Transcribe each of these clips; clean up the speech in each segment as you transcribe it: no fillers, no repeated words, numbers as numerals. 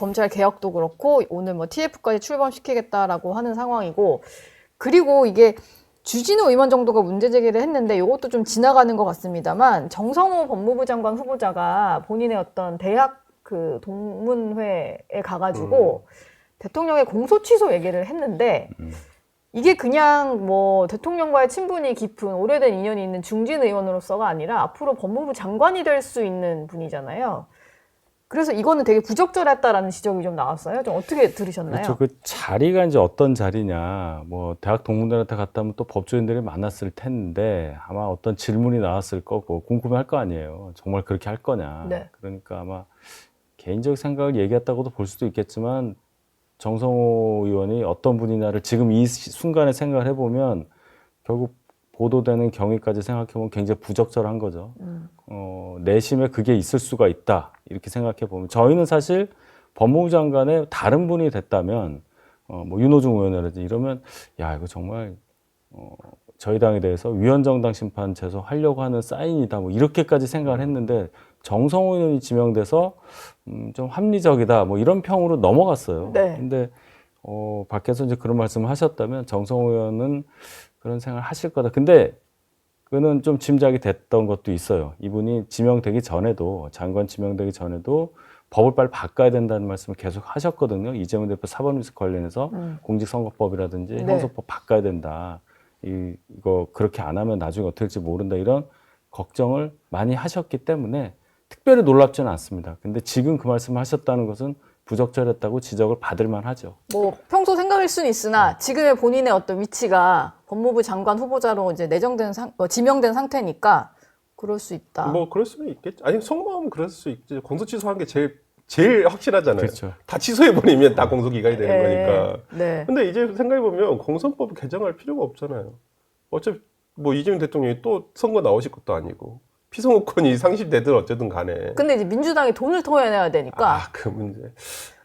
검찰 개혁도 그렇고 오늘 뭐 TF까지 출범시키겠다라고 하는 상황이고 그리고 이게 주진우 의원 정도가 문제 제기를 했는데 이것도 좀 지나가는 것 같습니다만 정성호 법무부 장관 후보자가 본인의 어떤 대학 그 동문회에 가가지고 대통령의 공소 취소 얘기를 했는데 이게 그냥 뭐 대통령과의 친분이 깊은 오래된 인연이 있는 중진 의원으로서가 아니라 앞으로 법무부 장관이 될 수 있는 분이잖아요. 그래서 이거는 되게 부적절했다라는 지적이 좀 나왔어요. 좀 어떻게 들으셨나요? 그렇죠. 그 자리가 이제 어떤 자리냐. 뭐 대학 동문회한테 갔다 하면 또 법조인들이 만났을 텐데 아마 어떤 질문이 나왔을 거고 궁금해할 거 아니에요. 정말 그렇게 할 거냐. 네. 그러니까 아마 개인적 생각을 얘기했다고도 볼 수도 있겠지만 정성호 의원이 어떤 분이냐를 지금 이 순간에 생각을 해보면 결국 보도되는 경위까지 생각해보면 굉장히 부적절한 거죠. 내심에 그게 있을 수가 있다 이렇게 생각해보면 저희는 사실 법무부 장관의 다른 분이 됐다면 뭐 윤호중 의원이라든지 이러면 야 이거 정말 저희 당에 대해서 위헌정당 심판 제소하려고 하는 사인이다 뭐 이렇게까지 생각을 했는데 정성호 의원이 지명돼서 좀 합리적이다 뭐 이런 평으로 넘어갔어요. 네. 근데 밖에서 이제 그런 말씀을 하셨다면 정성호 의원은 그런 생각을 하실 거다. 근데 그는 좀 짐작이 됐던 것도 있어요. 이분이 지명되기 전에도 장관 지명되기 전에도 법을 빨리 바꿔야 된다는 말씀을 계속 하셨거든요. 이재명 대표 사법리스크 관련해서 공직선거법이라든지 네. 형사법 바꿔야 된다. 이거 그렇게 안 하면 나중에 어떻게 될지 모른다. 이런 걱정을 많이 하셨기 때문에 특별히 놀랍지는 않습니다. 근데 지금 그 말씀을 하셨다는 것은 부적절했다고 지적을 받을 만하죠. 뭐 평소 생각일 수는 있으나 지금의 본인의 어떤 위치가 법무부 장관 후보자로 이제 지명된 상태니까 그럴 수 있다. 뭐 그럴 수는 있겠죠. 아니 속마음은 그럴 수 있지. 공소 취소한 게 제일 확실하잖아요. 그렇죠. 다 취소해버리면 다 공소 기각이 되는 네. 거니까. 네. 근데 이제 생각해보면 공선법 개정할 필요가 없잖아요. 어차피 뭐 이재명 대통령이 또 선거 나오실 것도 아니고 피선거권이 상실되든 어쨌든 간에. 근데 이제 민주당이 돈을 토해내야 되니까. 그 문제.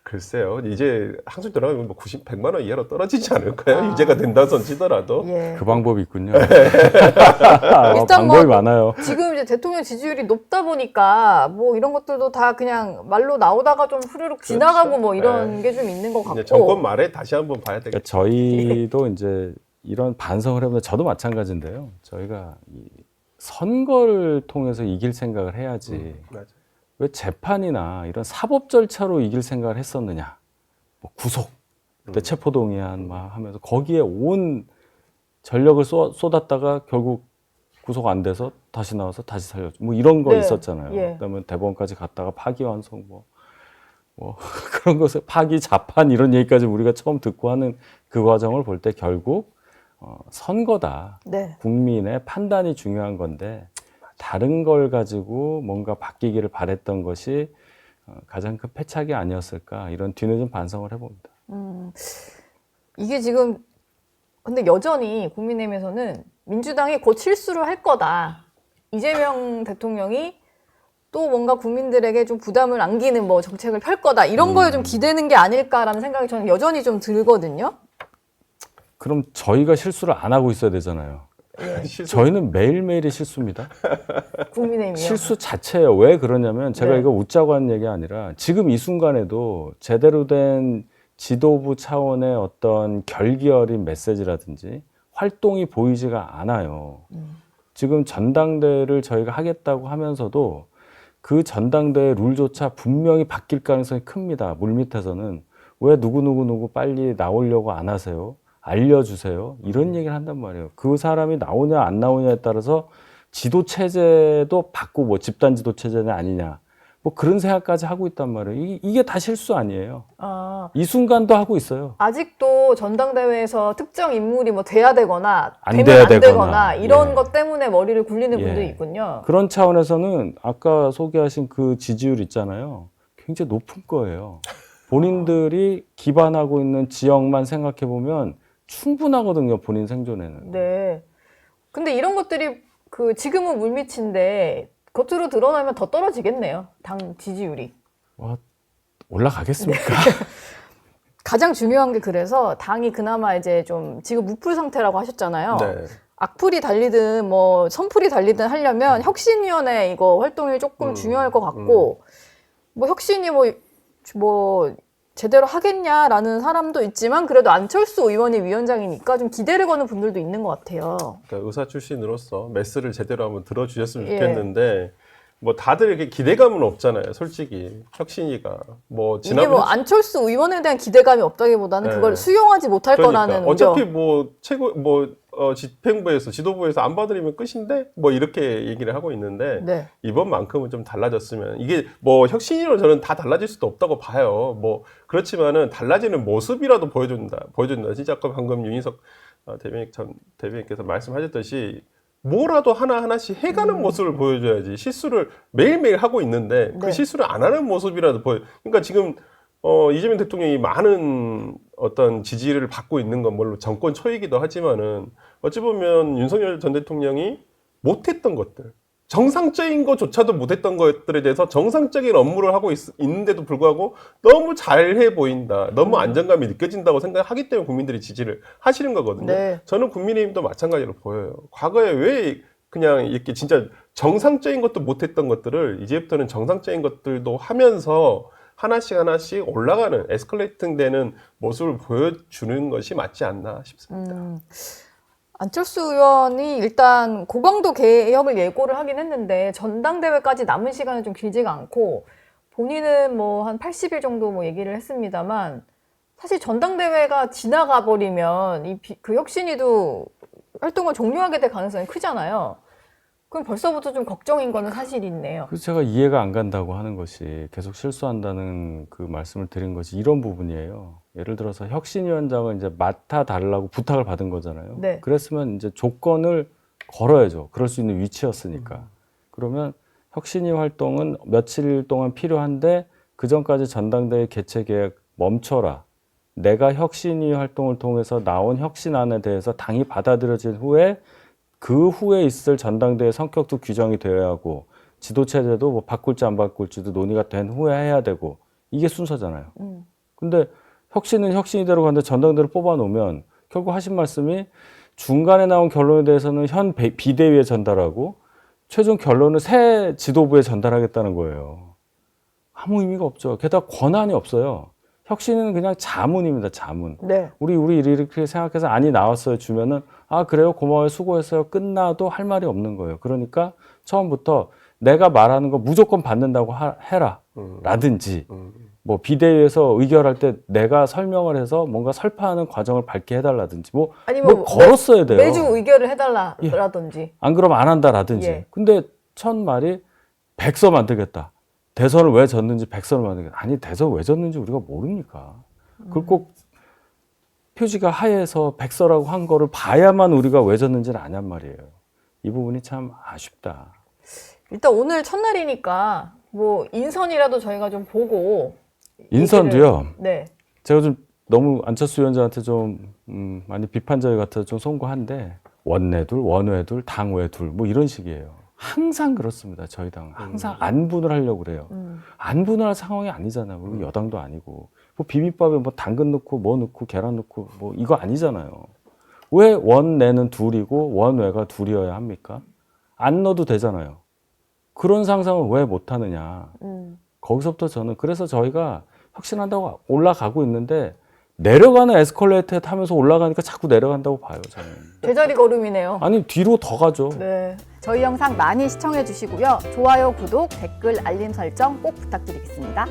글쎄요. 이제 항상 들어가면 뭐 100만 원 이하로 떨어지지 않을까요? 유죄가 된다 손 치더라도. 예. 그 방법이 있군요. 일단 방법이 뭐 많아요. 지금 이제 대통령 지지율이 높다 보니까 뭐 이런 것들도 다 그냥 말로 나오다가 좀 후루룩 지나가고 뭐 이런 게 좀 있는 것 같고. 이제 정권 말에 다시 한번 봐야 되겠죠. 그러니까 저희도 이제 이런 반성을 해보면 저도 마찬가지인데요. 저희가 이 선거를 통해서 이길 생각을 해야지. 맞아요. 왜 재판이나 이런 사법 절차로 이길 생각을 했었느냐. 뭐 구속, 그때 체포동의안 막 하면서 거기에 온 전력을 쏟았다가 결국 구속 안 돼서 다시 나와서 다시 살려줘. 뭐 이런 거 네. 있었잖아요. 예. 그다음에 대법원까지 갔다가 파기환송 뭐 그런 것을 파기, 자판 이런 얘기까지 우리가 처음 듣고 하는 그 과정을 볼 때 결국 선거다. 네. 국민의 판단이 중요한 건데 다른 걸 가지고 뭔가 바뀌기를 바랬던 것이 가장 큰 패착이 아니었을까 이런 뒤늦은 반성을 해봅니다. 이게 지금 근데 여전히 국민의힘에서는 민주당이 곧 실수를 할 거다. 이재명 대통령이 또 뭔가 국민들에게 좀 부담을 안기는 뭐 정책을 펼 거다. 이런 거에 좀 기대는 게 아닐까라는 생각이 저는 여전히 좀 들거든요. 그럼 저희가 실수를 안 하고 있어야 되잖아요. 저희는 매일매일이 실수입니다. 국민의힘이요. 실수 자체예요. 왜 그러냐면 제가 네. 이거 웃자고 하는 얘기 아니라 지금 이 순간에도 제대로 된 지도부 차원의 어떤 결기 어린 메시지라든지 활동이 보이지가 않아요. 지금 전당대회를 저희가 하겠다고 하면서도 그 전당대회 룰조차 분명히 바뀔 가능성이 큽니다. 물밑에서는. 왜 누구 빨리 나오려고 안 하세요? 알려주세요. 이런 얘기를 한단 말이에요. 그 사람이 나오냐 안 나오냐에 따라서 지도체제도 바꾸고 뭐 집단 지도체제는 아니냐. 뭐 그런 생각까지 하고 있단 말이에요. 이게 다 실수 아니에요. 이 순간도 하고 있어요. 아직도 전당대회에서 특정 인물이 뭐 돼야 되거나 안 되면 돼야 안 되거나 되거나. 이런 예. 것 때문에 머리를 굴리는 예. 분들이 있군요. 그런 차원에서는 아까 소개하신 그 지지율 있잖아요. 굉장히 높은 거예요. 본인들이 기반하고 있는 지역만 생각해 보면 충분하거든요. 본인 생존에는. 네. 근데 이런 것들이 그 지금은 물밑인데 겉으로 드러나면 더 떨어지겠네요. 당 지지율이. 와, 올라가겠습니까? 가장 중요한 게 그래서 당이 그나마 이제 좀 지금 무풀 상태라고 하셨잖아요. 네. 악플이 달리든 뭐 선풀이 달리든 하려면 혁신위원회 이거 활동이 조금 중요할 것 같고 뭐 혁신이 뭐 제대로 하겠냐라는 사람도 있지만 그래도 안철수 의원이 위원장이니까 좀 기대를 거는 분들도 있는 것 같아요. 그러니까 의사 출신으로서 메스를 제대로 한번 들어주셨으면 예. 좋겠는데 뭐 다들 이렇게 기대감은 없잖아요. 솔직히 혁신이가 뭐 이게 뭐 안철수 의원에 대한 기대감이 없다기보다는 네. 그걸 수용하지 못할 그러니까 거라는 어차피 우려. 뭐 최고 뭐 집행부에서 지도부에서 안 받으면 끝인데 뭐 이렇게 얘기를 하고 있는데 네. 이번만큼은 좀 달라졌으면 이게 뭐 혁신이로 저는 다 달라질 수도 없다고 봐요. 뭐 그렇지만은 달라지는 모습이라도 보여준다. 진짜 아까 방금 윤희석 대변인께서 말씀하셨듯이 뭐라도 하나씩 해가는 모습을 보여줘야지. 실수를 매일매일 하고 있는데 그 네. 실수를 안 하는 모습이라도 그러니까 지금 이재명 대통령이 많은 어떤 지지를 받고 있는 건 물론 정권 초이기도 하지만은 어찌 보면 윤석열 전 대통령이 못했던 것들, 정상적인 것조차도 못했던 것들에 대해서 정상적인 업무를 하고 있는데도 불구하고 너무 잘해 보인다, 너무 안정감이 느껴진다고 생각하기 때문에 국민들이 지지를 하시는 거거든요. 네. 저는 국민의힘도 마찬가지로 보여요. 과거에 왜 그냥 이렇게 진짜 정상적인 것도 못했던 것들을 이제부터는 정상적인 것들도 하면서 하나씩 올라가는 에스컬레이팅 되는 모습을 보여주는 것이 맞지 않나 싶습니다. 안철수 의원이 일단 고강도 개혁을 예고를 하긴 했는데 전당대회까지 남은 시간은 좀 길지가 않고 본인은 뭐 한 80일 정도 뭐 얘기를 했습니다만 사실 전당대회가 지나가 버리면 그 혁신이도 활동을 종료하게 될 가능성이 크잖아요. 그럼 벌써부터 좀 걱정인 거는 사실이네요. 그래서 제가 이해가 안 간다고 하는 것이 계속 실수한다는 그 말씀을 드린 것이 이런 부분이에요. 예를 들어서 혁신위원장을 이제 맡아달라고 부탁을 받은 거잖아요. 네. 그랬으면 이제 조건을 걸어야죠. 그럴 수 있는 위치였으니까. 그러면 혁신위 활동은 며칠 동안 필요한데 그 전까지 전당대회 개최 계획 멈춰라. 내가 혁신위 활동을 통해서 나온 혁신안에 대해서 당이 받아들여진 후에 그 후에 있을 전당대회 성격도 규정이 되어야 하고 지도체제도 뭐 바꿀지 안 바꿀지도 논의가 된 후에 해야 되고 이게 순서잖아요. 근데 혁신은 혁신이대로 가는데 전당대회를 뽑아놓으면 결국 하신 말씀이 중간에 나온 결론에 대해서는 현 비대위에 전달하고 최종 결론을 새 지도부에 전달하겠다는 거예요. 아무 의미가 없죠. 게다가 권한이 없어요. 혁신은 그냥 자문입니다. 자문. 네. 우리 이렇게 생각해서 안이 나왔어요. 주면은 아 그래요 고마워요 수고했어요 끝나도 할 말이 없는 거예요. 그러니까 처음부터 내가 말하는 거 무조건 받는다고 해라 라든지 뭐 비대위에서 의결할 때 내가 설명을 해서 뭔가 설파하는 과정을 밟게 해달라든지 뭐 걸었어야 돼요. 매주 의결을 해달라든지. 안 그러면 안 한다라든지. 예. 근데 첫 말이 백서 만들겠다. 대선을 왜 졌는지 백서를 만들겠다. 아니 대선 왜 졌는지 우리가 모릅니까? 그걸 꼭 표지가 하얘서 백서라고 한 거를 봐야만 우리가 왜 졌는지를 아냔 말이에요. 이 부분이 참 아쉽다. 일단 오늘 첫날이니까 뭐 인선이라도 저희가 좀 보고 인선도요. 네. 제가 좀 너무 안철수 위원장한테 좀 많이 비판적이 같아서 좀 송구한데 원내둘, 원외둘, 당외둘 뭐 이런 식이에요. 항상 그렇습니다. 저희 당은 항상 안분을 하려고 그래요. 안분을 할 상황이 아니잖아요. 우리 여당도 아니고 뭐 비빔밥에 뭐 당근 넣고 뭐 넣고 계란 넣고 뭐 이거 아니잖아요. 왜 원내는 둘이고 원외가 둘이어야 합니까? 안 넣어도 되잖아요. 그런 상상을 왜 못하느냐. 거기서부터 저는 그래서 저희가 혁신한다고 올라가고 있는데 내려가는 에스컬레이터에 타면서 올라가니까 자꾸 내려간다고 봐요. 저는. 제자리 걸음이네요. 아니 뒤로 더 가죠. 네. 저희 영상 많이 시청해 주시고요. 좋아요, 구독, 댓글, 알림 설정 꼭 부탁드리겠습니다.